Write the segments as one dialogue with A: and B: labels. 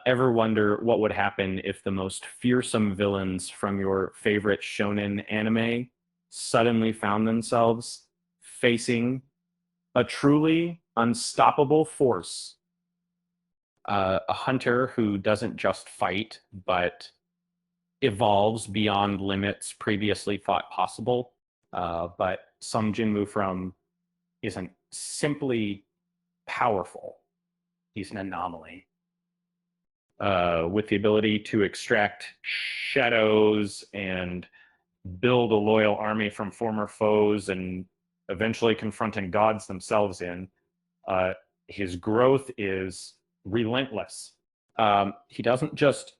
A: Ever wonder what would happen if the most fearsome villains from your favorite shonen anime suddenly found themselves facing a truly unstoppable force, a hunter who doesn't just fight, but evolves beyond limits previously thought possible. But Sung Jinwoo from isn't simply powerful, he's an anomaly. With the ability to extract shadows and build a loyal army from former foes and eventually confronting gods themselves uh, his growth is relentless. He doesn't just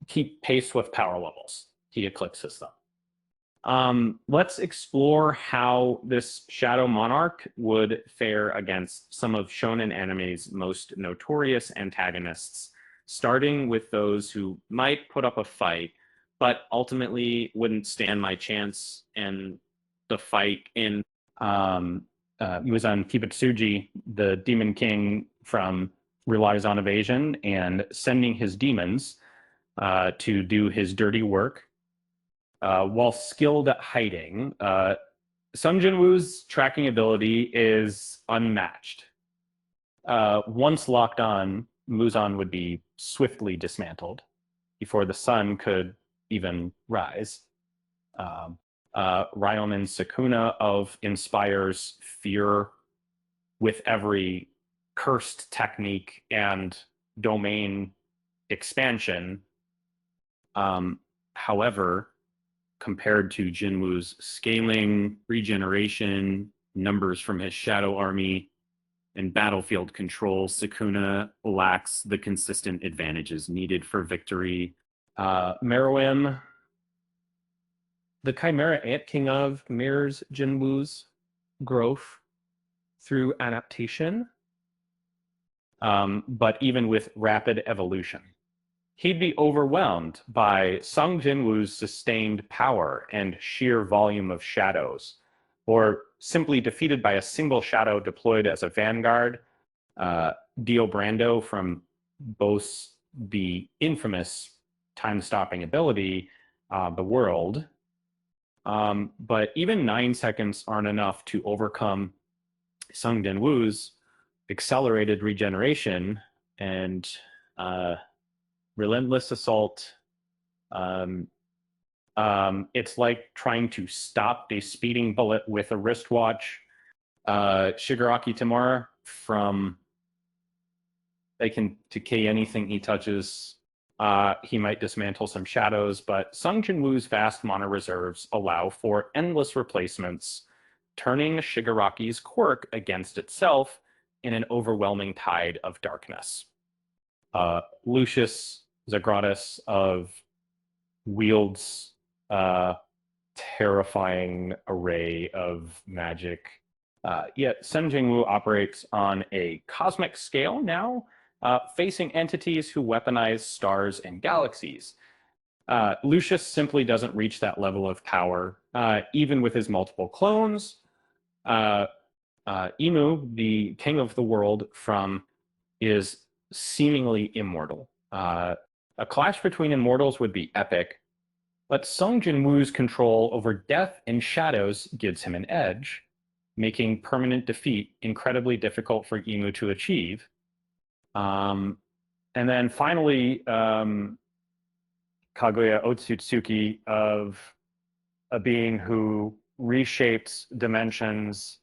A: keep pace with power levels, he eclipses them. Let's explore how this Shadow Monarch would fare against some of Shonen anime's most notorious antagonists, starting with those who might put up a fight, but ultimately wouldn't stand my chance in the fight in Muzan Kibutsuji, the Demon King from relies on evasion and sending his demons to do his dirty work. While skilled at hiding, Sung Jinwoo's tracking ability is unmatched. Once locked on, Muzan would be swiftly dismantled before the sun could even rise. Ryomen Sukuna of inspires fear with every cursed technique and domain expansion. However, compared to Jinwoo's scaling, regeneration, numbers from his shadow army, and battlefield control, Sukuna lacks the consistent advantages needed for victory. Meruem, the Chimera Ant King of, mirrors Jinwoo's growth through adaptation, but even with rapid evolution. He'd be overwhelmed by Sung Jinwoo's sustained power and sheer volume of shadows, or simply defeated by a single shadow deployed as a vanguard. Dio Brando from boasts the infamous time-stopping ability, the world. But even 9 seconds aren't enough to overcome Sung Jinwoo's accelerated regeneration and relentless assault. It's like trying to stop a speeding bullet with a wristwatch. Shigaraki Tamura from they can decay anything he touches. He might dismantle some shadows, but Sung Jinwoo's vast mana reserves allow for endless replacements, turning Shigaraki's quirk against itself in an overwhelming tide of darkness. Lucius Zagratis of wields a terrifying array of magic. Yet Sung Jinwoo operates on a cosmic scale now, facing entities who weaponize stars and galaxies. Lucius simply doesn't reach that level of power, even with his multiple clones. Imu, the king of the world, is seemingly immortal. A clash between immortals would be epic, but Sung Jinwoo's control over death and shadows gives him an edge, making permanent defeat incredibly difficult for Imu to achieve. And then finally, Kaguya Otsutsuki of a being who reshapes dimensions.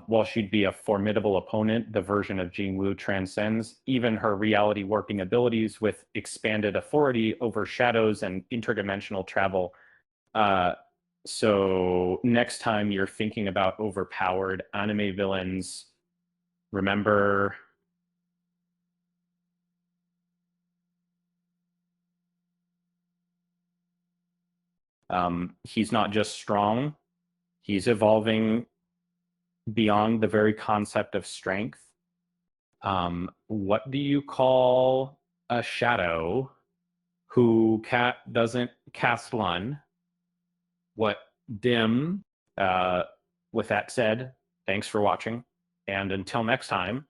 A: While she'd be a formidable opponent, the version of Jinwoo transcends even her reality warping abilities with expanded authority over shadows and interdimensional travel. So next time you're thinking about overpowered anime villains, remember he's not just strong, he's evolving beyond the very concept of strength. What do you call a shadow who doesn't cast one? What dim? With that said, thanks for watching, and until next time,